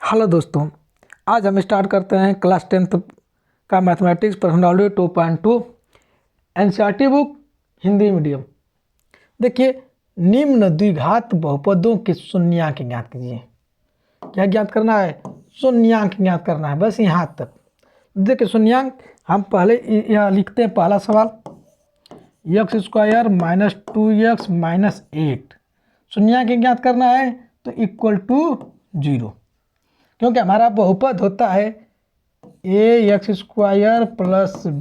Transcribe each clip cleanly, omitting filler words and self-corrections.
Hello दोस्तों, आज हम स्टार्ट करते हैं क्लास 10th का mathematics personality 2.2 NCERT book Hindi medium. देखिए, निम्न द्विघात बहुपदों के शून्यांक ज्ञात कीजिए। क्या ज्ञात करना है? शून्यांक ज्ञात करना है, बस यहाँ तक। देखिए शून्यांक हम पहले यहाँ लिखते हैं। पहला सवाल x² - 2x - 8 शून्यांक ज्ञात करना है तो इक्वल टू 0, क्योंकि हमारा बहुपद होता है ax² +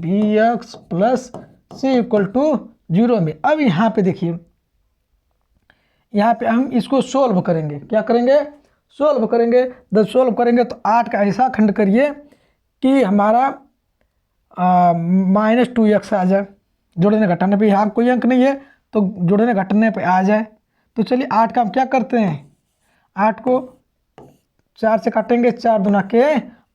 bx + c = 0 में। अब यहाँ पे देखिए, यहाँ पे हम इसको सोल्व करेंगे। क्या करेंगे? सोल्व करेंगे। जब सोल्व करेंगे तो 8 का ऐसा खंड करिए कि हमारा -2x आ जाए। जोड़ने घटाने पे यहाँ कोई अंक नहीं है तो जोड़ने घटाने पे आ जाए। तो चलिए 8 का हम क्या करते हैं, 8 को 4 से काटेंगे, 4 दूना के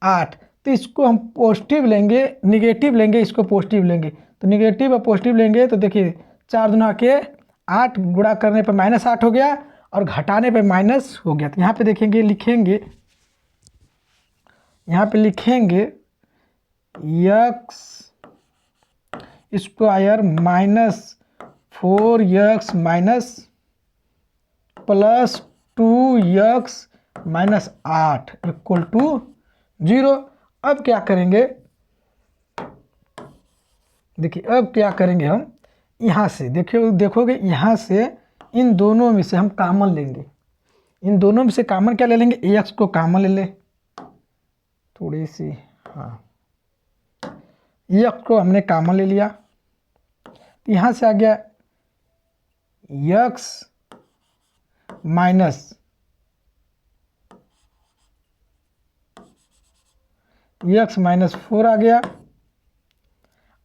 8। तो इसको हम पॉजिटिव लेंगे, निगेटिव लेंगे, इसको पॉजिटिव लेंगे। तो निगेटिव और पॉजिटिव लेंगे तो देखिए 4 दूना के 8, गुणा करने पे -8 हो गया और घटाने पे माइनस हो गया। तो यहाँ पे देखेंगे, लिखेंगे, यहाँ पे लिखेंगे x² -4x + 2x -8 = 0। अब क्या करेंगे? देखिए अब क्या करेंगे, हम यहाँ से देखोगे यहाँ से इन दोनों में से हम कॉमन लेंगे। इन दोनों में से कॉमन क्या ले लेंगे? x को कॉमन ले ले, थोड़ी सी, हाँ, x को हमने कॉमन ले लिया। यहाँ से आ गया x माइनस -4 आ गया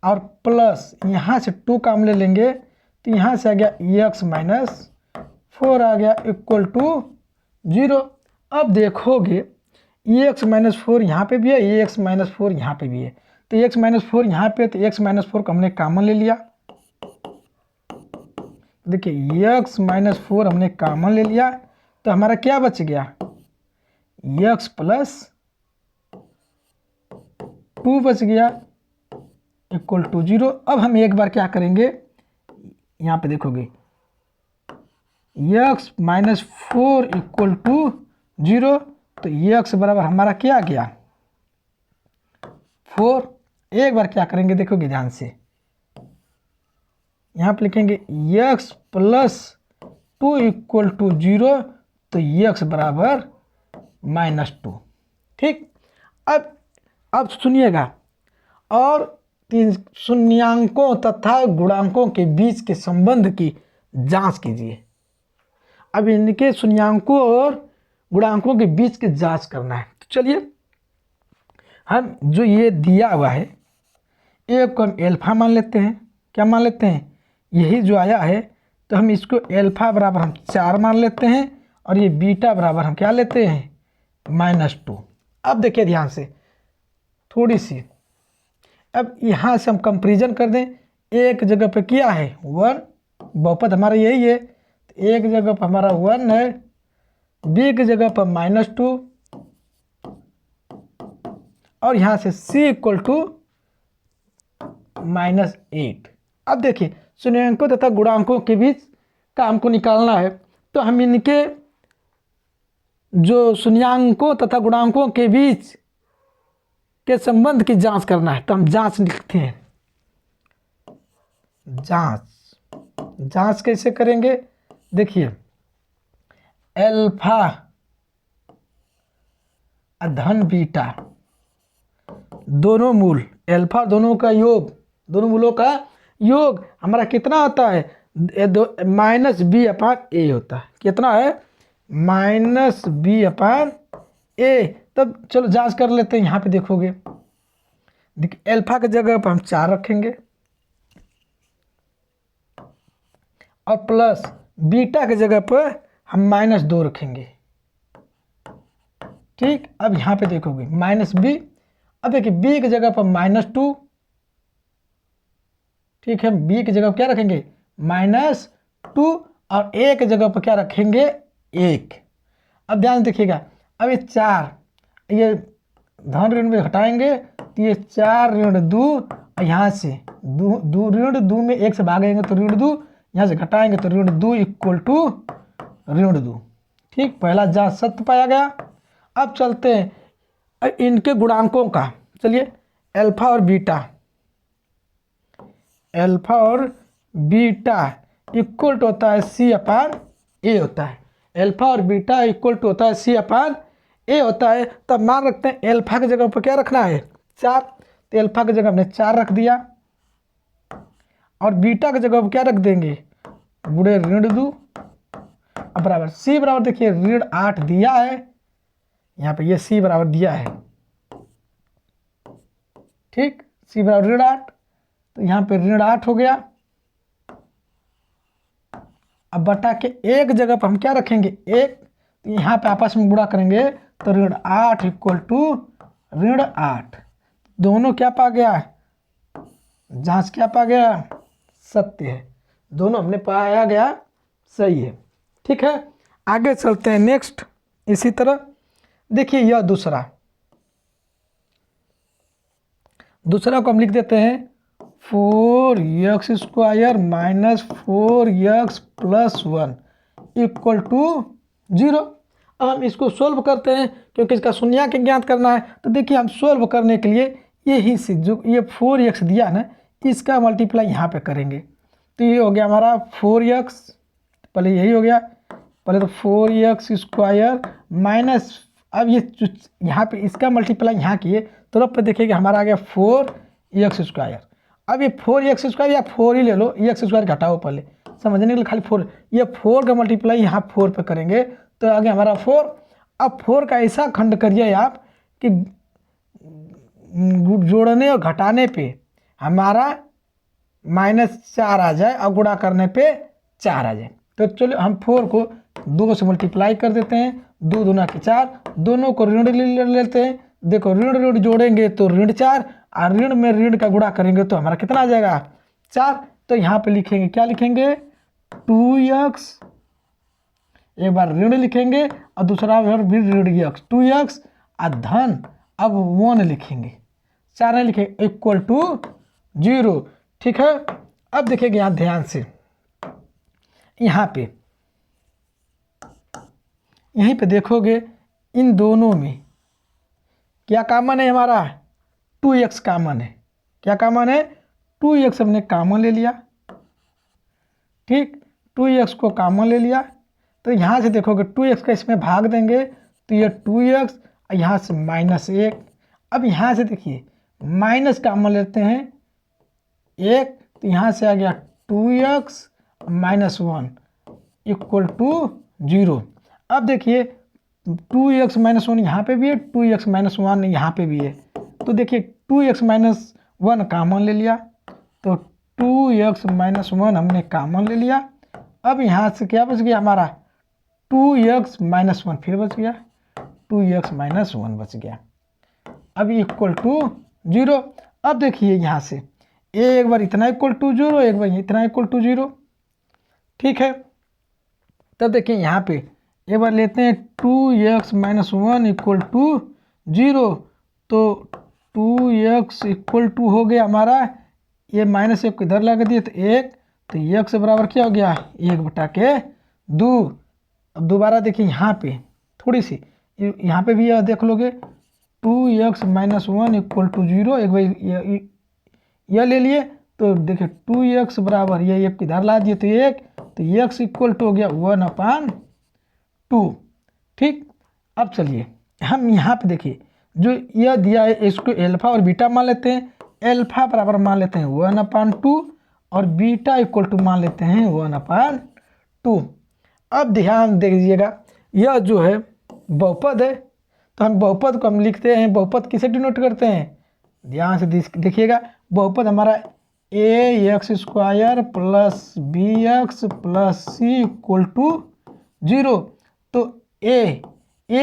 और प्लस यहाँ से 2 काम ले लेंगे तो यहाँ से आ गया x -4 आ गया इक्वल टू 0। अब देखोगे x -4 यहाँ पे भी है, x -4 यहाँ पे भी है। तो x -4 यहाँ पे, तो x -4 को हमने कॉमन ले लिया। देखिए x -4 हमने कॉमन ले लिया तो हमारा क्या बच गया? x + 2 बच गया इक्वल टू 0। अब हम एक बार क्या करेंगे, यहाँ पे देखोगे x -4 इक्वल टू 0, तो x बराबर हमारा क्या गया? 4। एक बार क्या करेंगे, देखोगे ध्यान से, यहाँ पे लिखेंगे x + 2 इक्वल टू 0, तो x बराबर -2। ठीक, अब सुनिएगा, और तीन शून्यांकों तथा गुणांकों के बीच के संबंध की जांच कीजिए। अब इनके शून्यांकों और गुणांकों के बीच की जांच करना है। तो चलिए हम जो ये दिया हुआ है, एक को हम एल्फा मान लेते हैं। क्या मान लेते हैं? यही जो आया है, तो हम इसको एल्फा बराबर हम 4 मान लेते हैं और ये बीटा बराबर हम क्या लेते हैं? -2। अब देखिए ध्यान से थोड़ी सी, अब यहाँ से हम कंपेरिजन कर दें। एक जगह पे क्या है? 1, बहुपद हमारा यही है, तो एक जगह पर हमारा 1 है, बी की जगह पर -2 और यहाँ से c = -8। अब देखिए शून्यांकों तथा गुणांकों के बीच का हमको निकालना है, तो हम इनके जो शून्यांकों तथा गुणांकों के बीच के संबंध की जांच करना है। तो हम जांच लिखते हैं। जांच कैसे करेंगे? देखिए एल्फा धन बीटा, दोनों मूल एल्फा, दोनों का योग, दोनों मूलों का योग हमारा कितना होता है? -b/a होता है। कितना है? -b/a। तब चलो जांच कर लेते हैं। यहाँ पे देखोगे, देखिए एल्फा की जगह पर हम 4 रखेंगे और प्लस बीटा की जगह पर हम -2 रखेंगे। ठीक, अब यहाँ पे देखोगे -b। अब देखिए b की जगह पर -2, ठीक है, b की जगह क्या रखेंगे? -2 और a की जगह पर क्या रखेंगे? 1। अब ध्यान देखिएगा, अब ये 4 ये धन ऋण में घटाएंगे तो ये 4 ऋण 2, और यहाँ से ऋण 2 में 1 से भागेंगे तो ऋण 2, यहाँ से घटाएंगे तो ऋण 2 इक्वल टू ऋण 2। ठीक, पहला जांच सत्य पाया गया। अब चलते हैं इनके गुणांकों का। चलिए, अल्फा और बीटा, अल्फा और बीटा इक्वल टू होता है सी अपान ए होता है। अल्फा और बीटा इक्वल टू होता है सी अपान ए होता है। तब मान रखते हैं अल्फा की जगह पर क्या रखना है 4, तो अल्फा की जगह हमने 4 रख दिया, और बीटा की जगह पर क्या रख देंगे गुणे ऋण 2। अब बराबर सी बराबर देखिए ऋण 8 दिया है, यहाँ पे ये सी बराबर दिया है। ठीक, सी बराबर ऋण 8, तो यहाँ पे ऋण 8 हो गया। अब बटा के एक जगह पर हम क्या रखेंगे 1, तो यहाँ पे आपस में गुणा करेंगे तो ऋण 8 इक्वल टू ऋण 8। दोनों क्या पा गया, जांच क्या पा गया, सत्य है। दोनों हमने पाया गया सही है। ठीक है, आगे चलते हैं नेक्स्ट। इसी तरह देखिए यह दूसरा को हम लिख देते हैं 4x² minus 4x plus 1 equal to 0। अब हम इसको सोल्व करते हैं क्योंकि इसका शून्यांक ज्ञात करना है। तो देखिए हम सोल्व करने के लिए यही से जो ये 4x दिया ना इसका मल्टीप्लाई यहाँ पे करेंगे। तो ये हो गया हमारा 4x, पहले यही हो गया, पहले तो 4x² माइनस, अब ये यहाँ पे इसका मल्टीप्लाई यहाँ किए तो रब पे देखिए हमारा आ गया 4x²। अब ये 4x² या 4 ही ले लो, x² घटाओ पहले समझने के लिए, खाली 4, ये 4 का मल्टीप्लाई यहाँ 4 पे करेंगे तो आगे हमारा 4। अब 4 का ऐसा खंड करिए आप कि जोड़ने और घटाने पे हमारा -4 आ जाए और गुणा करने पे 4 आ जाए। तो चलो हम 4 को 2 से मल्टीप्लाई कर देते हैं, 2 दूना के 4, दोनों को ऋण ले लेते हैं। देखो ऋण ऋण जोड़ेंगे तो ऋण 4, और ऋण में ऋण का गुणा करेंगे तो हमारा कितना आ जाएगा 4। तो यहाँ पे लिखेंगे क्या लिखेंगे 2x, एक बार ऋण लिखेंगे और दूसरा बार भी ऋण x 2x, और धन अब 1 लिखेंगे, 4 नहीं लिखेंगे, इक्वल टू 0। ठीक है, अब देखिएगा यहाँ ध्यान से, यहाँ पे यहीं पे देखोगे इन दोनों में क्या कॉमन है, हमारा 2x कॉमन है। क्या कॉमन है 2x हमने कॉमन ले लिया। ठीक, 2x को कॉमन ले लिया तो यहाँ से देखोगे 2x का इसमें भाग देंगे तो ये 2x, यहाँ से -1। अब यहाँ से देखिए माइनस कॉमन लेते हैं 1, तो यहाँ से आ गया 2x - 1 इक्वल टू 0। अब देखिए 2x - 1 यहाँ पे भी है, 2x - 1 यहाँ पे भी है, तो देखिए 2x - 1 कॉमन ले लिया, तो 2x - 1 हमने कॉमन ले लिया। अब यहाँ से क्या बच गया हमारा 2x - 1 फिर बच गया, 2x - 1 बच गया। अब इक्वल टू 0। अब देखिए यहाँ से एक बार इतना इक्वल टू 0, एक बार इतना इक्वल टू 0। ठीक है, तब देखिए यहाँ पे एक बार लेते हैं 2x - 1 इक्वल टू 0, तो 2x इक्वल टू हो गया हमारा, ये -1 इधर लगा दिए तो 1, तो x बराबर क्या हो गया 1/2। अब दोबारा देखिए यहाँ पे थोड़ी सी, यहाँ पे भी देख लोगे 2x - 1 इक्वल टू 0, एक बार यह ले लिए तो देखिए 2x बराबर ये एक इधर ला दिए तो 1, तो x इक्वल टू हो गया 1/2। ठीक, अब चलिए हम यहाँ पे देखिए जो यह दिया है इसको अल्फा और बीटा मान लेते हैं। अल्फा बराबर मान लेते हैं 1/2 और बीटा इक्वल टू मान लेते हैं 1/2। अब ध्यान दे दीजिएगा यह जो है बहुपद है, तो हम बहुपद को हम लिखते हैं, बहुपद किसे डिनोट करते हैं, ध्यान से देखिएगा, बहुपद हमारा ax² plus bx plus c equal to 0। तो a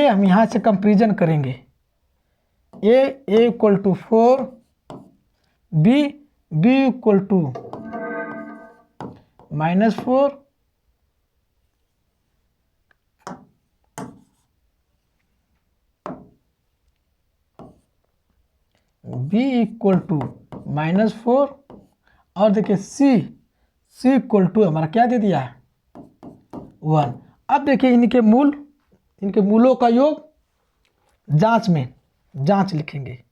हम यहाँ से कंपेरिजन करेंगे, a equal to 4, b equal to -4, B equal to -4 और देखिए सी इक्वल टू हमारा क्या दे दिया 1। अब देखिए इनके मूलों का योग जांच लिखेंगे,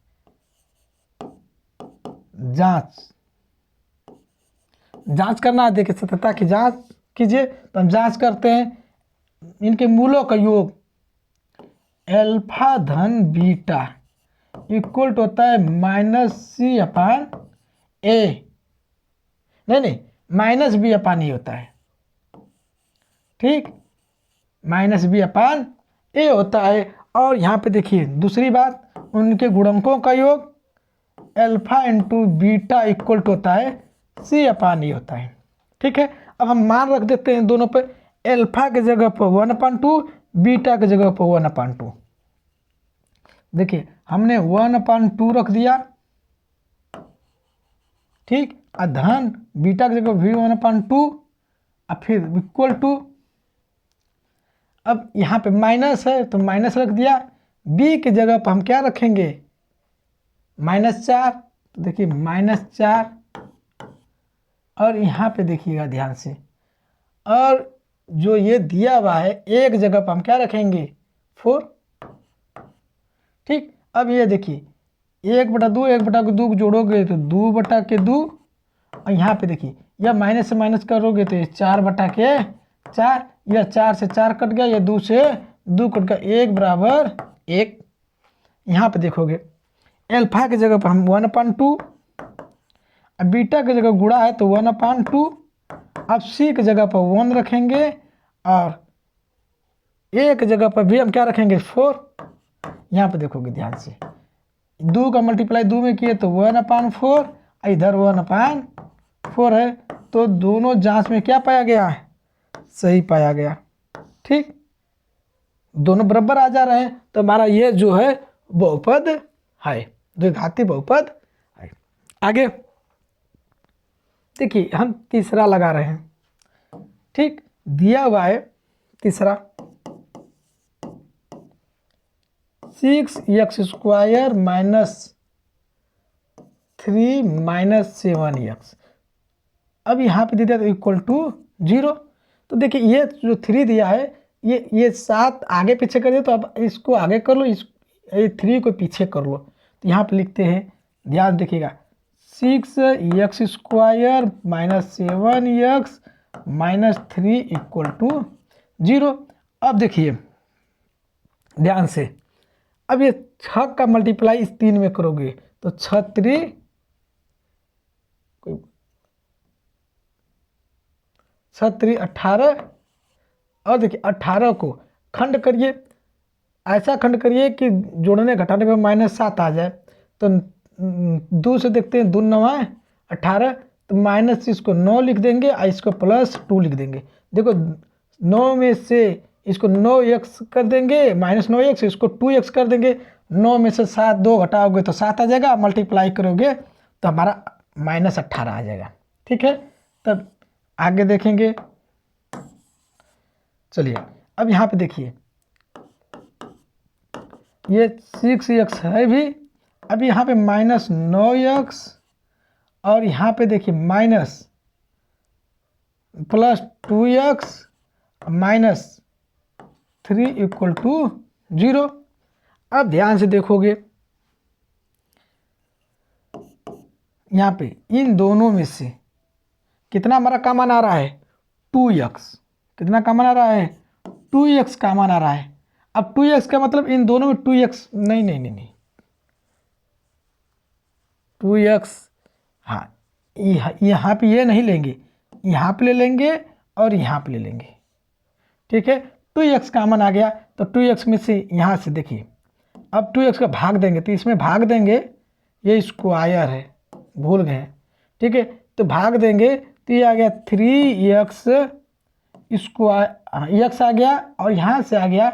जांच करना है। देखिए सत्यता की जांच कीजिए, तो हम जांच करते हैं। इनके मूलों का योग अल्फा धन बीटा इक्वल टू होता है -c/a, नहीं -b/a होता है, ठीक, -b/a होता है। और यहाँ पे देखिए दूसरी बात, उनके गुणकों का योग alpha into beta equal to होता है c/a होता है, ठीक है। अब हम मान रख देते हैं दोनों पे, अल्फा के जगह पर 1/2, बीटा के जगह पर 1/2। देखिए हमने 1/2 रख दिया, ठीक, और धन बीटा की जगह भी 1/2 और फिर इक्वल टू, अब यहाँ पे माइनस है तो माइनस रख दिया, b की जगह पर हम क्या रखेंगे -4, तो देखिए -4 और यहाँ पे देखिएगा ध्यान से, और जो ये दिया हुआ है एक जगह पर हम क्या रखेंगे 4, ठीक। अब ये देखिए 1/2 1/2 जोड़ोगे तो 2/2, और यहाँ पे देखिए यह माइनस से माइनस करोगे तो ये 4/4, यह 4 से 4 कट गया, यह 2 से 2 कट गया, 1 बराबर 1। यहाँ पे देखोगे अल्फा की जगह पर हम 1/2, अब बीटा की जगह गुणा है तो 1/2, अब सी की जगह पर 1 रखेंगे और ए की जगह पर भी हम क्या रखेंगे 4। यहाँ पे देखोगे ध्यान से, 2 का मल्टीप्लाई 2 में किए तो 1/4, इधर 1/4 है, तो दोनों जांच में क्या पाया गया है, सही पाया गया, ठीक, दोनों बराबर आ जा रहे हैं, तो हमारा ये जो है बहुपद है, द्विघाती बहुपद है। आगे देखिए हम तीसरा लगा रहे हैं, ठीक, दिया हुआ है तीसरा 6x² - 3 - 7x। अब यहाँ पे दे दिया तो इक्वल टू 0, तो देखिए ये जो 3 दिया है ये 7 आगे पीछे कर दिया, तो अब इसको आगे कर लो, ये 3 को पीछे कर लो, तो यहाँ पे लिखते हैं, ध्यान देखिएगा 6x² - 7x - 3 इक्वल टू 0। अब देखिए ध्यान से, अब ये 6 का मल्टीप्लाई इस 3 में करोगे तो 6 3 18, और देखिए 18 को खंड करिए, ऐसा खंड करिए कि जोड़ने घटाने पर -7 आ जाए, तो 2 से देखते हैं, 2 9 18, तो माइनस इसको 9 लिख देंगे और इसको +2 लिख देंगे। देखो 9 में से इसको 9x कर देंगे, -9x, इसको 2x कर देंगे, 9 में से 7 2 घटाओगे तो 7 आ जाएगा, मल्टीप्लाई करोगे तो हमारा -18 आ जाएगा, ठीक है। तब आगे देखेंगे, चलिए अब यहाँ पे देखिए ये 6x है भी, अब यहाँ पे -9x और यहाँ पे देखिए +2x -3 इक्वल टू 0। अब ध्यान से देखोगे यहाँ पे इन दोनों में से कितना हमारा कॉमन आ रहा है 2x, कितना कॉमन आ रहा है 2x कॉमन आ रहा है। अब 2x का मतलब इन दोनों में 2x नहीं 2x, हाँ यहाँ पे ये नहीं लेंगे, यहाँ पे ले लेंगे और यहाँ पे ले लेंगे, ठीक है। 2x कॉमन आ गया, तो 2x में से यहाँ से देखिए अब 2x का भाग देंगे तो इसमें भाग देंगे, ये स्क्वायर है भूल गए, ठीक है, तो भाग देंगे तो ये आ गया 3x स्क्वायर, x आ गया और यहाँ से आ गया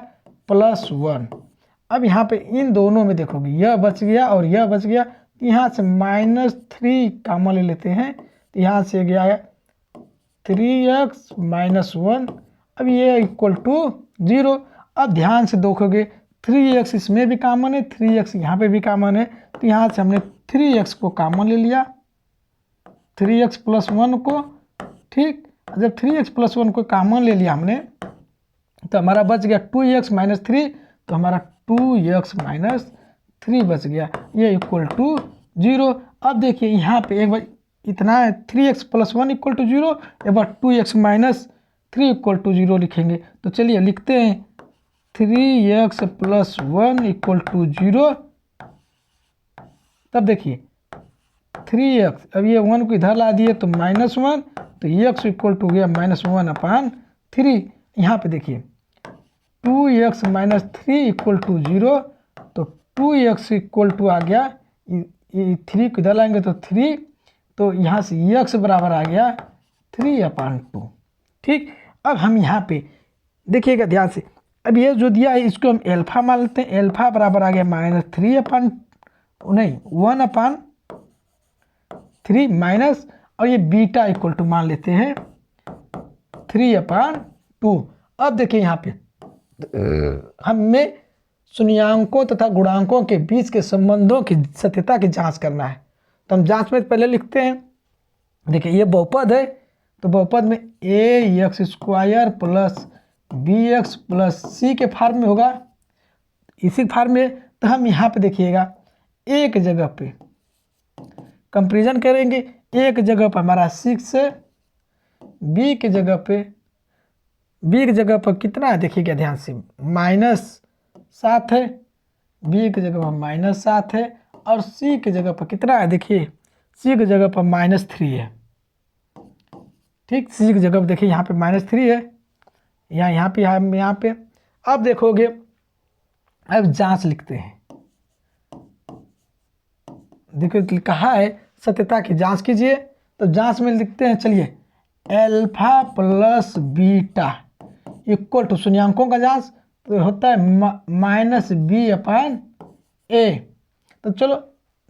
+1। अब यहाँ पे इन दोनों में देखोगे यह बच गया और यह बच गया, तो यहाँ से -3 कॉमन ले लेते हैं, तो यहाँ से गया 3x - 1, अब ये इक्वल टू 0। अब ध्यान से देखोगे 3x इसमें भी कॉमन है, 3x यहाँ पे भी कॉमन है, तो यहाँ से हमने 3x को कॉमन ले लिया, 3x प्लस 1 को, ठीक। जब 3x प्लस 1 को कॉमन ले लिया हमने तो हमारा बच गया 2x माइनस 3, तो हमारा 2x माइनस 3 बच गया, ये इक्वल टू 0। अब देखिए यहाँ पे एक बार इतना है 3x प्लस 1 इक्वल टू 0, एक बार 2x माइनस 3 इक्वल टू 0 लिखेंगे। तो चलिए लिखते हैं 3x प्लस 1 इक्वल टू 0। तब देखिए 3x, अब ये 1 को इधर ला दिए तो -1, तो x इक्वल टू गया -1/3। यहाँ पे देखिए 2x माइनस 3 इक्वल टू 0, तो 2x इक्वल टू आ गया, ये 3 को इधर लाएंगे तो 3, तो यहाँ से x बराबर आ गया 3/2, ठीक। अब हम यहाँ पे देखिएगा ध्यान से, अब ये जो दिया है इसको हम एल्फा मान लेते हैं, एल्फा बराबर आ गया -1/3 माइनस, और ये बीटा इक्वल टू मान लेते हैं 3/2। अब देखिए यहाँ पे हमें शून्यांकों तथा गुणांकों के बीच के संबंधों की सत्यता की जांच करना है। तो हम जांच में पहले लिखते हैं, देखिए ये बहुपद है, तो बहुपद में ax² plus bx plus c के फॉर्म में होगा, इसी फॉर्म में। तो हम यहाँ पे देखिएगा एक जगह पे कंपेरिजन करेंगे, एक जगह पर हमारा 6 है, b की जगह पर कितना है देखिएगा ध्यान से, -7 है, b की जगह पर -7 है, और c की जगह पर कितना है देखिए, c की जगह पर -3 है, ठीक। c की जगह पर देखिए यहाँ पे -3 है, यहाँ पे। अब देखोगे, अब जांच लिखते हैं, देखो कहा है सत्यता की जांच कीजिए, तो जांच में लिखते हैं, चलिए alpha plus beta equal to शून्यांकों का जांच तो होता है -b/a। तो चलो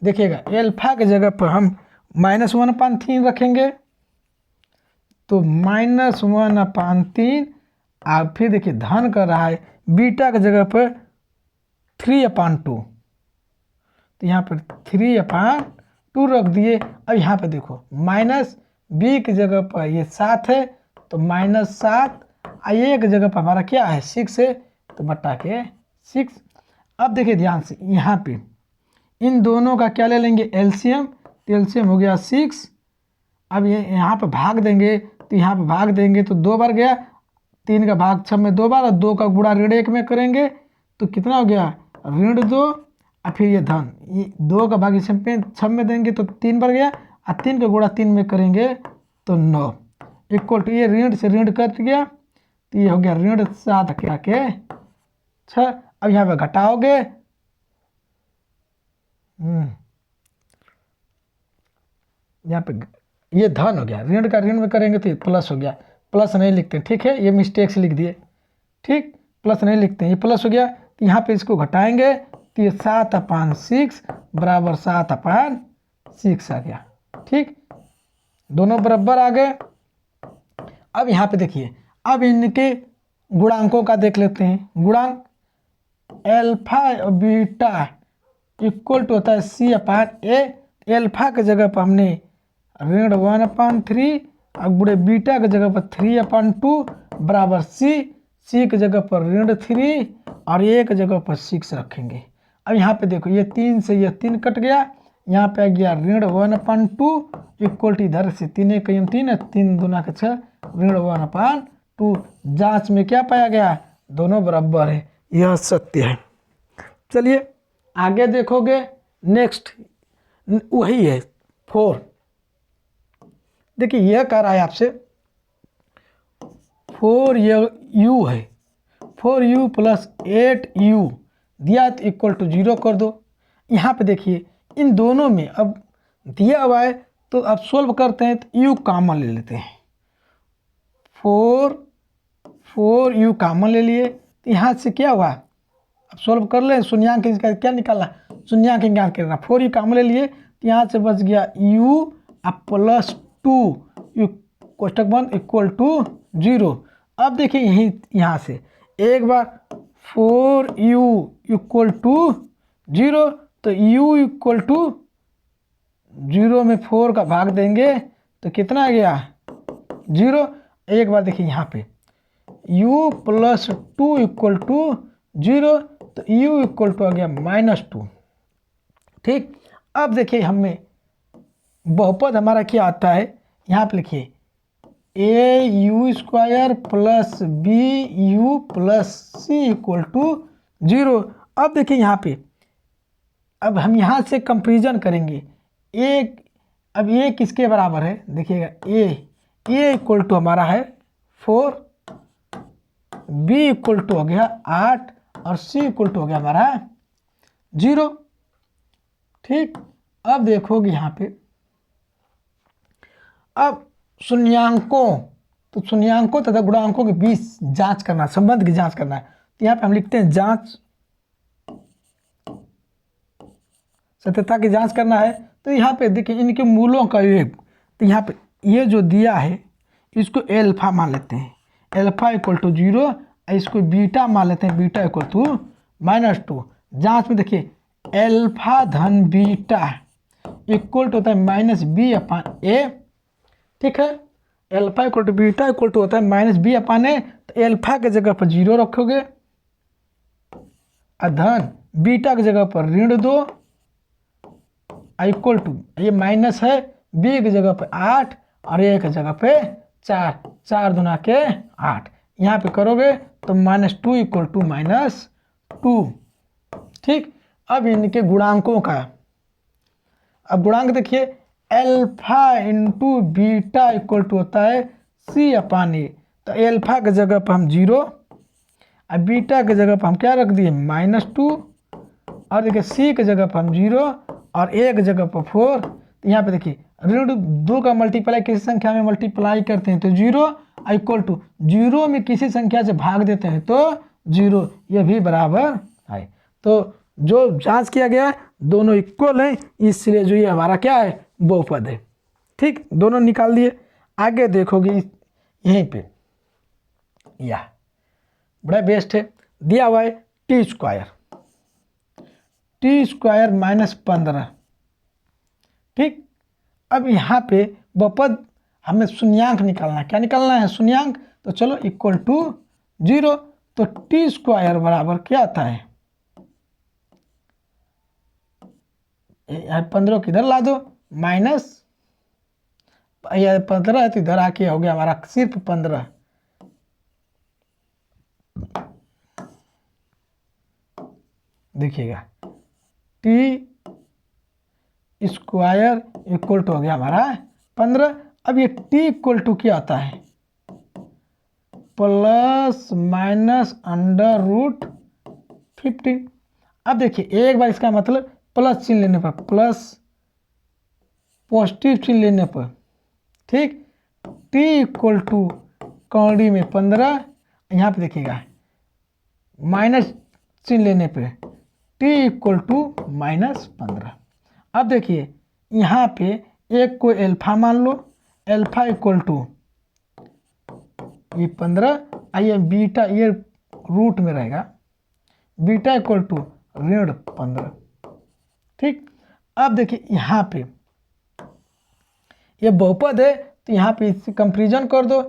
देखिएगा एल्फा की जगह पर हम -1/3 रखेंगे, तो -1/3, आप फिर देखिए धन कर रहा है, बीटा की जगह पर 3/2, तो यहाँ पर 3/2 रख दिए। अब यहाँ पे देखो माइनस b की जगह पर ये 7 है, तो -7, a की जगह पर हमारा क्या है 6 है, तो बटा के 6। अब देखिए ध्यान से यहाँ पे इन दोनों का क्या ले लेंगे एलसीएम, तो एलसीएम हो गया 6। अब ये यहाँ पे भाग देंगे, तो यहाँ पे भाग देंगे तो 2 बार गया, 3 का भाग 6 में 2 बार, और 2 का गुणा ऋण 1 में करेंगे तो कितना हो गया ऋण 2, और फिर ये धन, ये 2 का भाग 6 में देंगे तो 3 बार गया, और 3 का गुणा 3 में करेंगे तो 9 इक्वल टू, ये ऋण से ऋण कट गया, तो ये हो गया ऋण 7 के 6। अब यहाँ पे घटाओगे, यहाँ पे ये धन हो गया, ऋण का ऋण में करेंगे तो ये प्लस हो गया, प्लस नहीं लिखते, ठीक है, ये मिस्टेक से लिख दिए, ठीक, प्लस नहीं लिखते हैं, ये प्लस हो गया। तो यहाँ पे इसको घटाएंगे तो ये 7/6 बराबर 7/6 आ गया, ठीक, दोनों बराबर आ गए। अब यहाँ पे देखिए, अब इनके गुणांकों का देख लेते हैं, गुणांक एल्फा और बीटा इक्वल टू होता है c/a, एल्फा की जगह पर हमने ऋण 1/3 और गुणे बीटा की जगह पर 3/2 बराबर c की जगह पर ऋण 3 और a की जगह पर 6 रखेंगे। अब यहाँ पे देखो ये 3 से ये 3 कट गया, यहाँ पे आ गया ऋण 1/2 इक्वल टू, इधर से 3 1 3 है, 3 दूना का 6, ऋण 1/2। जांच में क्या पाया गया, दोनों बराबर है, यह सत्य है। चलिए आगे देखोगे, नेक्स्ट वही है 4। देखिए यह कह रहा है आपसे 4u है, 4u प्लस 8u दिया तो इक्वल टू 0 कर दो। यहाँ पे देखिए इन दोनों में अब दिया हुआ है तो अब सोल्व करते हैं, तो u कॉमन ले लेते हैं, 4u कॉमन ले लिए, तो यहाँ से क्या हुआ, अब सोल्व कर ले, शून्यांक इसका क्या निकाला, शून्यांक ज्ञात करना, 4u कॉमन ले लिए, तो यहाँ से बच गया u प्लस 2 u कोष्टक बंद इक्वल टू 0। अब देखिए यही यहाँ से एक बार 4u इक्वल टू 0, तो u इक्वल टू 0 में 4 का भाग देंगे तो कितना आ गया 0। एक बार देखिए यहाँ पे u प्लस 2 इक्वल टू 0, तो u इक्वल टू आ गया -2। ठीक, अब देखिए हमें बहुपद हमारा क्या आता है, यहाँ पे लिखिए au² plus bu plus c equal to 0। अब देखिए यहाँ पे अब हम यहाँ से कंपेरिजन करेंगे। अब ये किसके बराबर है, देखिएगा a इक्वल टू हमारा है 4, b इक्वल टू हो गया 8 और c इक्वल टू हो गया हमारा 0। ठीक, अब देखोगे यहाँ पे अब शून्यांकों, तो शून्यांकों तथा गुणांकों के बीच जांच करना, संबंध की जांच करना है। तो यहाँ पे हम लिखते हैं जांच, सत्यता की जांच करना है। तो यहाँ पे देखिए इनके मूलों का योग, तो यहाँ पे ये जो दिया है इसको एल्फा मान लेते हैं, एल्फा इक्वल टू 0, इसको बीटा मान लेते हैं, बीटा इक्वल टू -2। जांच में देखिए एल्फा धन बीटा इक्वल टू होता है -b/a। ठीक है, alpha equal to beta equal to होता है -b/a। तो एल्फा के जगह पर 0 रखोगे, धन बीटा की जगह पर -2 इक्वल टू, ये माइनस है, b की जगह पे 8 और a की जगह पे 4, 4 दूना के 8। यहाँ पे करोगे तो -2 इक्वल टू -2। ठीक, अब इनके गुणांकों का, अब गुणांक देखिए alpha into beta equal to होता है c/a। तो एल्फा की जगह पर हम 0 और बीटा की जगह पर हम क्या रख दिए -2, और देखिए c की जगह पर हम 0 और a की जगह पर 4। तो यहाँ पे देखिए √2 का मल्टीप्लाई किसी संख्या में मल्टीप्लाई करते हैं तो 0 इक्वल टू 0 में किसी संख्या से भाग देते हैं तो 0, ये भी बराबर है। तो जो जांच किया गया दोनों इक्वल हैं, इसलिए जो ये हमारा क्या है बहुपद है। ठीक, दोनों निकाल दिए। आगे देखोगे यहीं पे यह बड़ा बेस्ट है, दिया हुआ है t² -15। ठीक, अब यहाँ पे बहुपद हमें शून्यांक निकालना है, क्या निकालना है शून्यांक। तो चलो इक्वल टू 0, तो t² बराबर क्या आता है, 15 किधर ला दो, माइनस 15 है तो इधर आके हो गया हमारा सिर्फ 15। देखिएगा t² इक्वल टू हो गया हमारा 15। अब ये t इक्वल टू क्या आता है, ±√15। अब देखिए एक बार इसका मतलब प्लस चिन्ह लेने पर, प्लस पॉजिटिव चिन्ह लेने पर, ठीक, t इक्वल टू कौड़ी में 15, यहाँ पे देखिएगा माइनस चिन्ह लेने पे t इक्वल टू -15। अब देखिए यहाँ पे एक को एल्फा मान लो, एल्फा इक्वल टू ये 15, आइए बीटा ये रूट में रहेगा, बीटा इक्वल टू ऋण 15। ठीक, अब देखिए यहाँ पे ये बहुपद है तो यहाँ पे इससे कंपेरिजन कर दो,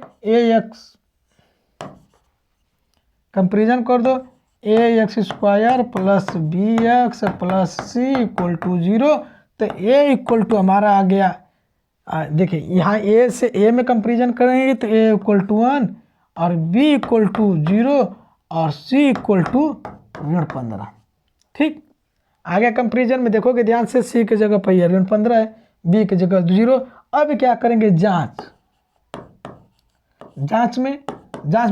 कंपेरिजन कर दो ax² plus bx plus c equal to 0। तो a इक्वल टू हमारा आ गया, देखिए यहाँ a से a में कंपेरिजन करेंगे तो a इक्वल टू 1 और b इक्वल टू 0 और c इक्वल टू ऋण 15। ठीक, आगे कंपेरिजन में देखोगे ध्यान से, c की जगह पर ऋण 15 है, b की जगह 0। अब क्या करेंगे जांच में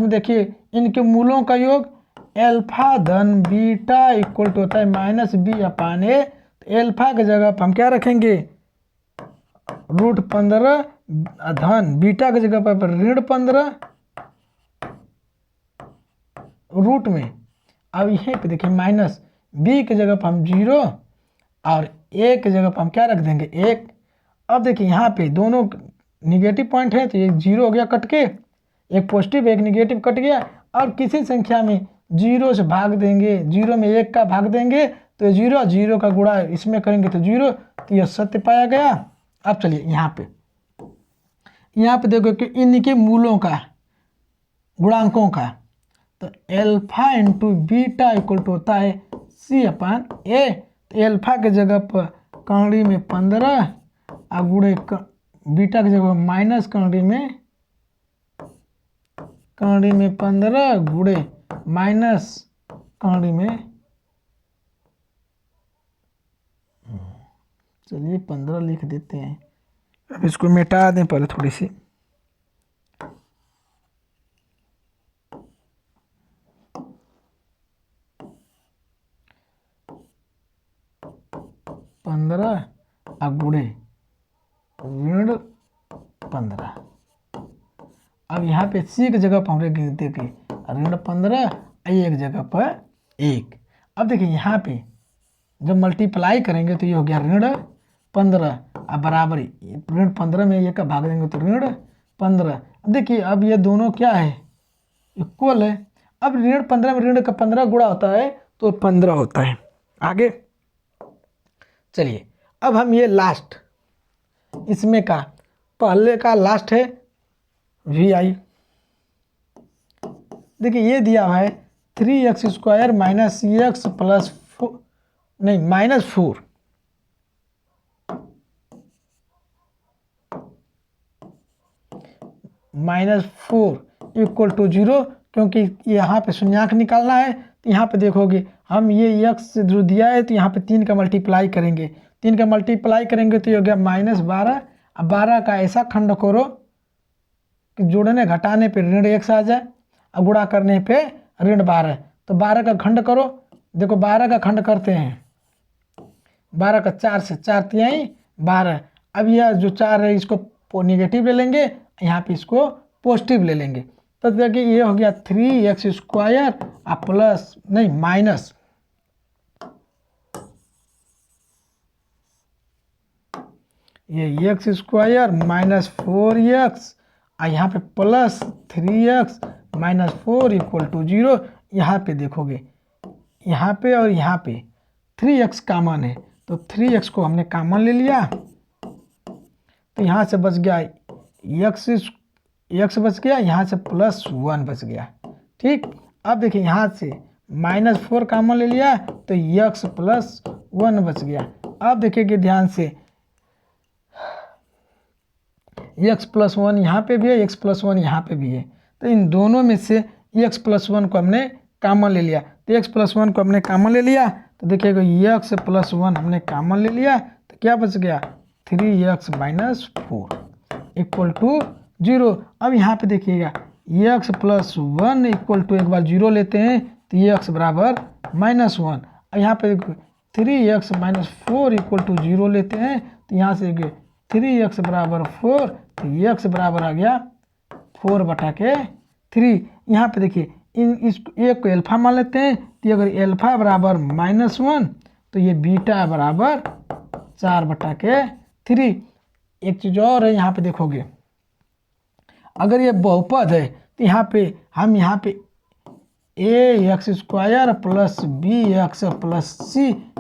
देखिए इनके मूलों का योग एल्फा धन बीटा इक्वल टू होता है -b/a। तो एल्फा की जगह पर हम क्या रखेंगे √15 धन बीटा की जगह पर ऋण 15 रूट में। अब यहीं पे देखिए माइनस b की जगह पर हम 0 और a की जगह पर हम क्या रख देंगे 1। अब देखिए यहाँ पे दोनों निगेटिव पॉइंट है तो ये 0 हो गया कट के, एक पॉजिटिव एक निगेटिव कट गया। और किसी संख्या में 0 से भाग देंगे, 0 में 1 का भाग देंगे तो ये 0, 0 का गुणा इसमें करेंगे तो 0, तो यह सत्य पाया गया। अब चलिए यहाँ पे देखो कि इनके मूलों का गुणांकों का, तो alpha into beta equal to होता है C/A। तो एल्फा के जगह पर कौड़ी में 15 और गुणे बीटा की जगह माइनस कौड़ी में 15 गुणे माइनस कौड़ी में, चलिए 15 लिख देते हैं। अब इसको मिटा दें पहले थोड़ी सी, गुणे ऋण 15। अब यहाँ पे C की जगह पर हम देखिए ऋण 15, एक जगह पर 1। अब देखिए यहाँ पे जब मल्टीप्लाई करेंगे तो ये हो गया ऋण 15 अब बराबर ऋण 15 में 1 का भाग देंगे तो ऋण 15। अब देखिए अब ये दोनों क्या है, इक्वल है। अब ऋण 15 में ऋण का 15 गुणा होता है तो 15 होता है। आगे चलिए अब हम ये लास्ट इसमें का पहले का लास्ट है VI। देखिए ये दिया हुआ है 3x² minus x plus -4 -4 equal to 0, क्योंकि यहाँ पे शून्यांक निकालना है। तो यहाँ पे देखोगे हम ये x जो दिया है तो यहाँ पे 3 का मल्टीप्लाई करेंगे, 3 का मल्टीप्लाई करेंगे तो ये हो गया -12। अब 12 का ऐसा खंड करो कि जोड़ने घटाने पे ऋण 1 आ जाए और गुणा करने पे ऋण 12। तो 12 का खंड करो, देखो 12 का खंड करते हैं, 12 का 4 से 4 तिहाई 12। अब यह जो 4 है इसको निगेटिव ले लेंगे, यहाँ पे इसको पॉजिटिव ले लेंगे। तो देखिए ये हो गया 3x² प्लस माइनस ये x² माइनस 4x और यहाँ पे plus 3x minus 4 equal to 0। यहाँ पे देखोगे यहाँ पे और यहाँ पे 3x कॉमन है, तो 3x को हमने कॉमन ले लिया, तो यहाँ से बच गया x बच गया, यहाँ से +1 बच गया। ठीक, अब देखिए यहाँ से -4 कॉमन ले लिया तो x +1 बच गया। अब देखिए ध्यान से x +1 यहाँ पे भी है, x +1 यहाँ पे भी है, तो इन दोनों में से x +1 को हमने कॉमन ले लिया। तो x +1 को हमने कॉमन ले लिया तो देखिएगा x +1 हमने कॉमन ले लिया तो क्या बच गया 3x - 4 इक्वल टू 0। अब यहाँ पे देखिएगा x +1 इक्वल टू एक बार 0 लेते हैं तो x बराबर -1। अब यहाँ पे 3x - 4 इक्वल टू 0 लेते हैं तो यहाँ से 3x बराबर 4, तो x बराबर आ गया 4/3। यहाँ पे देखिए इस एक को एल्फा मान लेते हैं, तो अगर एल्फा बराबर -1 तो ये बीटा बराबर 4/3। एक चीज़ और है, यहाँ पे देखोगे अगर ये बहुपद है तो यहाँ पे हम ax² plus bx plus c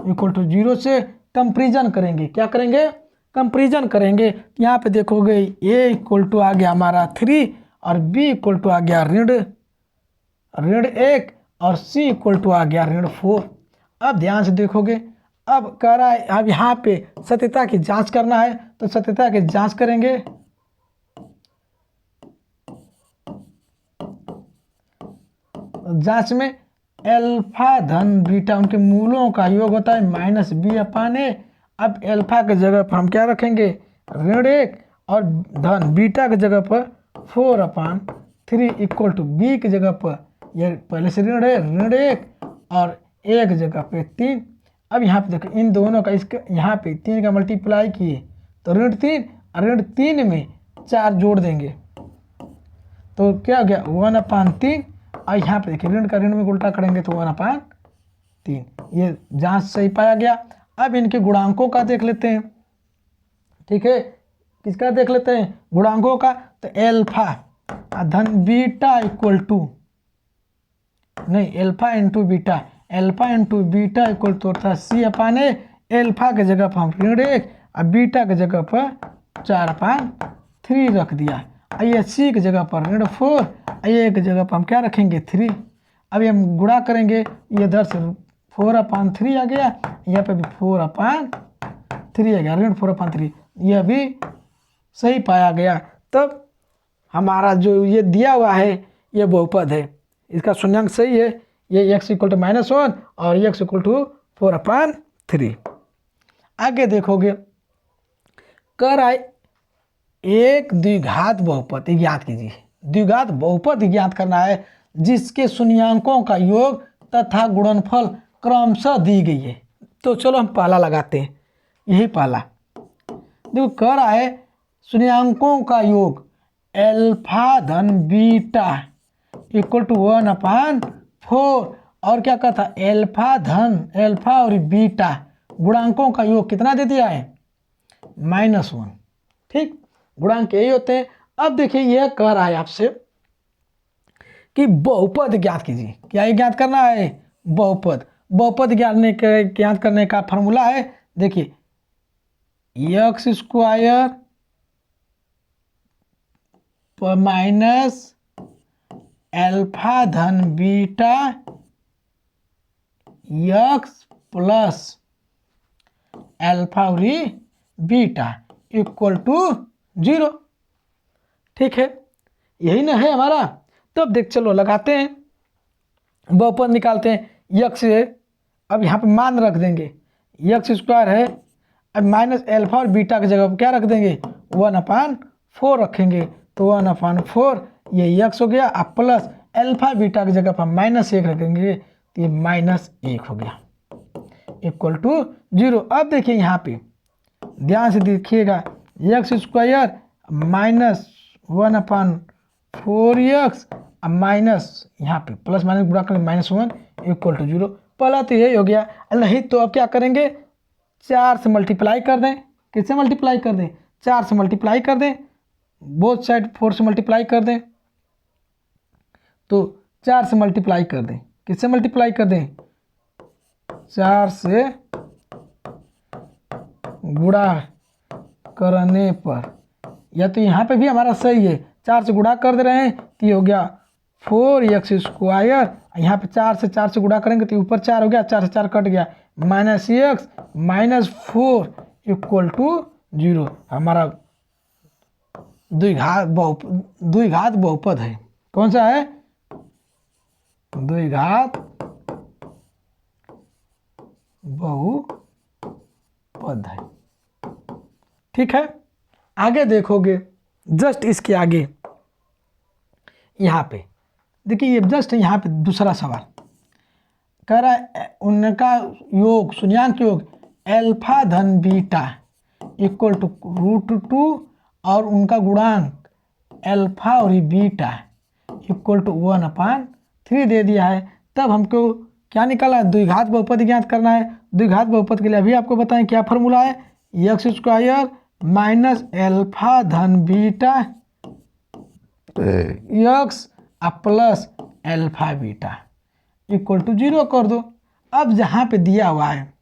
equal to 0 से कंपेरिजन करेंगे। क्या करेंगे? कंपेरिजन करेंगे। यहाँ पे देखोगे a इक्वल टू आ गया हमारा 3 और b इक्वल टू आ गया ऋण 1 और c इक्वल टू आ गया ऋण 4। अब ध्यान से देखोगे, अब कह रहा है अब यहाँ पे सत्यता की जांच करना है, तो सत्यता की जांच करेंगे। जांच में एल्फा धन बीटा उनके मूलों का योग होता है -b/a। अब एल्फा के जगह पर हम क्या रखेंगे ऋण 1 और धन बीटा की जगह पर 4/3 इक्वल टू b की जगह पर ये पहले से ऋण है ऋण 1 और a की जगह पे 3। अब यहाँ पे देखो इन दोनों का इसका यहाँ पे 3 का मल्टीप्लाई किए तो ऋण 3 और ऋण 3 में 4 जोड़ देंगे तो क्या हो गया 1/3। और यहाँ पे देखिए ऋण का ऋण में उल्टा करेंगे तो 1/3। ये जांच सही पाया गया। अब इनके गुणांकों का देख लेते हैं। ठीक है, किसका देख लेते हैं गुणांकों का। तो एल्फा धन beta equal to alpha into beta alpha into beta equal to होता है सी अपान ए। एल्फा के जगह पर हम ऋण 1 और बीटा के जगह पर 4/3 रख दिया। ये सी की जगह पर ऋण 4, ये की जगह पर हम क्या रखेंगे 3। अभी हम गुणा करेंगे, ये इधर से 4/3 आ गया, यहाँ पे भी 4/3 आ गया, ऋण 4/3, यह भी सही पाया गया। तब हमारा जो ये दिया हुआ है ये बहुपद है, इसका शून्यांक सही है। ये x इक्वल टू -1 और x इक्वल टू 4/3। आगे देखोगे, कर आए एक द्विघात बहुपद ज्ञात कीजिए। द्विघात बहुपद ज्ञात करना है जिसके शून्यांकों का योग तथा गुणनफल क्रमशः दी गई है। तो चलो हम पहला लगाते हैं, यही पहला देखो, कर आए शून्यांकों का योग एल्फा धन बीटा इक्वल टू 1/4 और क्या कहता एल्फा और बीटा गुणांकों का योग कितना दे दिया है -1। ठीक, गुणांक यही होते हैं। अब देखिए यह कह रहा है आपसे कि बहुपद ज्ञात कीजिए। क्या ज्ञात करना है? बहुपद। बहुपद ज्ञात करने का फॉर्मूला है, देखिए x² माइनस एल्फा धन बीटा x प्लस एल्फा और बीटा इक्वल टू 0। ठीक है, यही ना है हमारा। तब देख चलो लगाते हैं, बहुपद निकालते हैं। x है, अब यहाँ पे मान रख देंगे, x² है, अब माइनस एल्फा और बीटा की जगह पर क्या रख देंगे 1/4 रखेंगे, तो 1/4 ये x हो गया, अब प्लस एल्फा बीटा की जगह पर -1 रखेंगे, तो ये -1 हो गया इक्वल टू 0। अब देखिए यहाँ पे ध्यान से देखिएगा, x² माइनस 1/4x माइनस यहाँ पे प्लस माइनस गुणा करें -1 इक्वल टू 0। पहला तो यही हो गया, नहीं तो अब क्या करेंगे 4 से मल्टीप्लाई कर दें। किससे मल्टीप्लाई कर दें? 4 से मल्टीप्लाई कर दें, बोथ साइड 4 से मल्टीप्लाई कर दें, तो 4 से मल्टीप्लाई कर दें। किससे मल्टीप्लाई कर दें? 4 से गुणा करने पर, या तो यहाँ पे भी हमारा सही है, 4 से गुणा कर दे रहे हैं तो ये हो गया 4x², यहाँ पे 4 से गुणा करेंगे तो ऊपर 4 हो गया, 4 से 4 कट गया, -x -4 इक्वल टू 0। हमारा द्विघात बहुपद है। कौन सा है? द्विघात बहुपद है। ठीक है, आगे देखोगे, जस्ट इसके आगे यहाँ पे देखिए, ये जस्ट यहाँ पे दूसरा सवाल कह रहा है उनका योग शून्यांक योग एल्फा धन बीटा इक्वल टू √2 और उनका गुणांक एल्फा और बीटा इक्वल टू 1/3 दे दिया है। तब हमको क्या निकाला है? द्विघात बहुपद ज्ञात करना है। द्विघात बहुपद के लिए अभी आपको बताएं क्या फॉर्मूला है, x² माइनस एल्फा धन beta x plus alpha beta equal to 0 कर दो। अब जहाँ पे दिया हुआ है,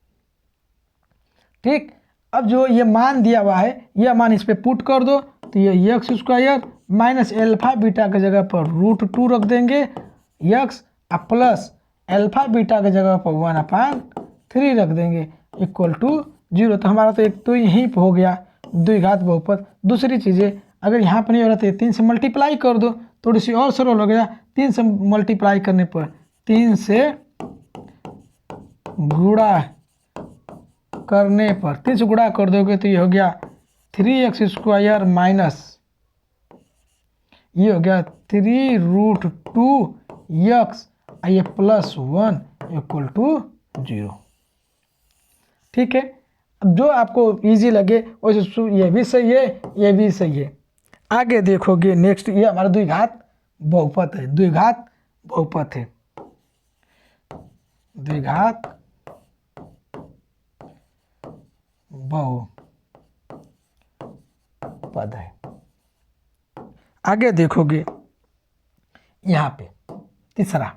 ठीक, अब जो ये मान दिया हुआ है यह मान इस पे पुट कर दो, तो ये x² माइनस एल्फा बीटा की जगह पर √2 रख देंगे, x प्लस एल्फा बीटा की जगह पर 1/3 रख देंगे इक्वल टू 0। तो हमारा तो एक तो यहीं पे हो गया द्विघात बहुपद। दूसरी चीज़ें अगर यहाँ पर नहीं हो रहा तो 3 से मल्टीप्लाई कर दो, थोड़ी सी और सरल हो गया। 3 से मल्टीप्लाई करने पर 3 से गुणा करने पर 3 से गुणा कर दोगे तो ये हो गया 3x² माइनस ये हो गया 3√2x ये +1 इक्वल टू 0। ठीक है, अब जो आपको इजी लगे वैसे ये भी सही है, ये भी सही है। आगे देखोगे नेक्स्ट, ये हमारा द्विघात बहुपद है। द्विघात बहुपद है, द्विघात बहुपद है। आगे देखोगे यहाँ पे तीसरा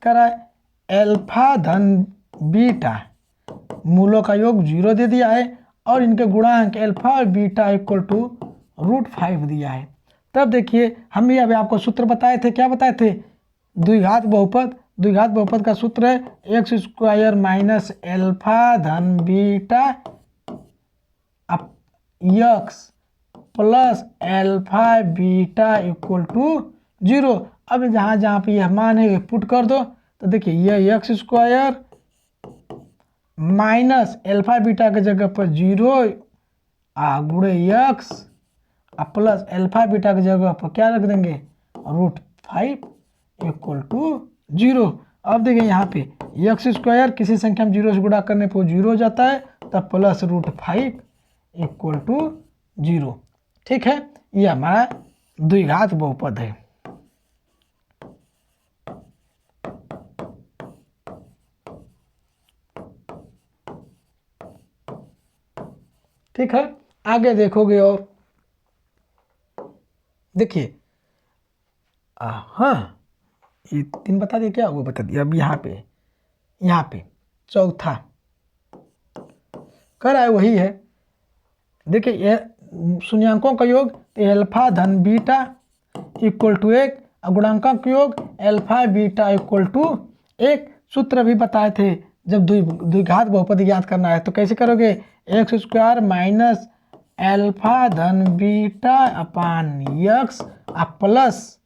कह रहा है एल्फा धन बीटा मूलों का योग 0 दे दिया है और इनके गुणांक एल्फा और बीटा इक्वल टू √5 दिया है। तब देखिए हम भी अभी आपको सूत्र बताए थे, क्या बताए थे? द्विघात बहुपद। द्विघात बहुपद का सूत्र है x² माइनस एल्फा धन beta x plus alpha beta equal to 0। अब जहाँ जहाँ पे यह मान है पुट कर दो, तो देखिए यह x² माइनस एल्फा बीटा के जगह पर 0 गुणे x प्लस एल्फा बीटा की जगह पर क्या रख देंगे? √5 इक्वल टू 0। अब देखिए यहाँ पे x² किसी संख्या में 0 से गुणा करने पर 0 हो जाता है, तब प्लस √5 इक्वल टू 0। ठीक है, ये हमारा द्विघात बहुपद है। ठीक है, आगे देखोगे और देखिए हाँ ये 3 बता दिया, क्या वो बता दिया। अब यहाँ पे चौथा कर आए वही है। देखिए ये शून्यांकों का योग तो एल्फा धन बीटा इक्वल टू 1, गुणांकों का योग एल्फा बीटा इक्वल टू 1। सूत्र भी बताए थे, जब द्विघात बहुपद ज्ञात करना है तो कैसे करोगे? x² माइनस एल्फा धन beta upon x plus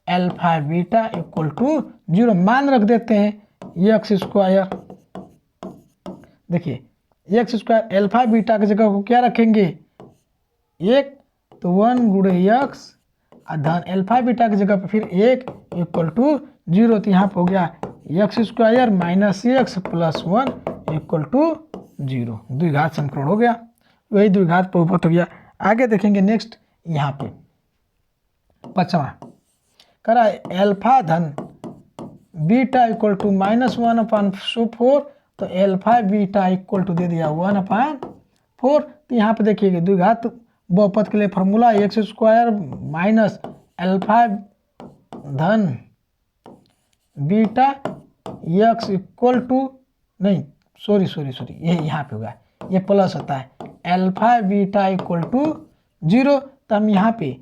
alpha beta equal to 0। मान रख देते हैं x²। देखिए x² एल्फा बीटा की जगह को क्या रखेंगे? 1, तो 1 गुणे x धन एल्फा बीटा की जगह पर फिर 1 इक्वल टू 0। तो यहाँ पर हो गया x² minus x plus 1 equal to 0। द्विघात समीकरण हो गया, वही द्विघात बहुपद हो गया। आगे देखेंगे नेक्स्ट, यहाँ पे 5वां करा एल्फा धन बीटा इक्वल टू -1/4। तो एल्फा बीटा इक्वल टू दे दिया 1/4। तो यहाँ पे देखिएगा द्विघात बहुपद के लिए फॉर्मूला x² माइनस एल्फा धन बीटा x इक्वल टू नहीं सॉरी ये यहाँ पे होगा, ये प्लस होता है एल्फा बीटा इक्वल टू 0। तो हम यहाँ पे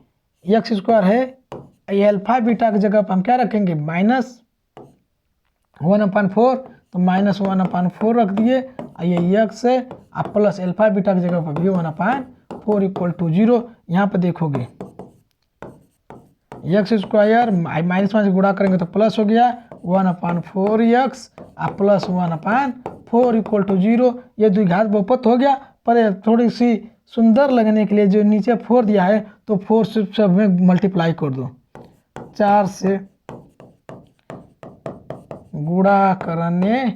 x² है, एल्फा बीटा की जगह पर हम क्या रखेंगे? -1/4। तो -1/4 रख दिए, ये x है प्लस एल्फा बीटा की जगह पर भी 1/4 इक्वल टू 0। यहाँ पर देखोगे x² माइनस से गुणा करेंगे तो प्लस हो गया 1/4x प्लस 1/4 इक्वल टू 0। ये द्विघात बहुपद हो गया। पर थोड़ी सी सुंदर लगने के लिए जो नीचे 4 दिया है तो 4 से सब में मल्टीप्लाई कर दो, 4 से गुणा करने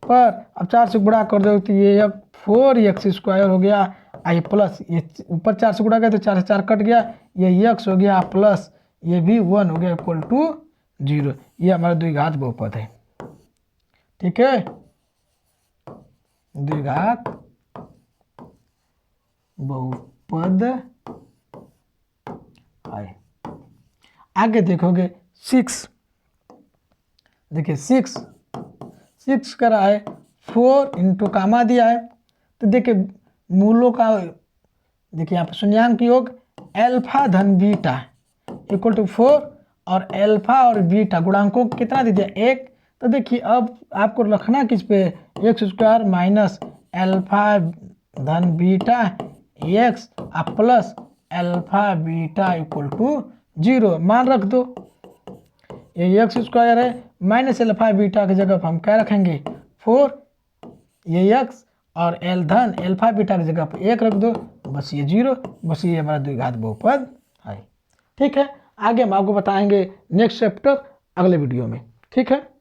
पर, अब 4 से गुणा कर दो तो ये 4x² हो गया, आई प्लस ये ऊपर 4 से गुणा गया तो 4 से 4 कट गया, ये x हो गया प्लस ये भी 1 हो गया इक्वल टू 0। ये हमारा द्विघात बहुपद है। ठीक है, द्विघात बहुपद है। आगे देखोगे 6। देखिए 6 करा है 4 इंटू कामा दिया है। तो देखिए मूलों का देखिए यहाँ पर शून्यांक योग एल्फा धन बीटा इक्वल टू 4 और एल्फा और बीटा गुणांकों को कितना दे दिया? 1। तो देखिए अब आपको रखना किस पे? x² माइनस एल्फा धन beta x plus alpha beta equal to 0। मान रख दो, ये x² है माइनस एल्फा बीटा की जगह पर हम क्या रखेंगे? 4, ये x और एल्फा बीटा की जगह पर 1 रख दो, बस ये 0। बस ये हमारा द्विघात बहुपद है। ठीक है, आगे हम आपको बताएंगे नेक्स्ट चैप्टर अगले वीडियो में। ठीक है।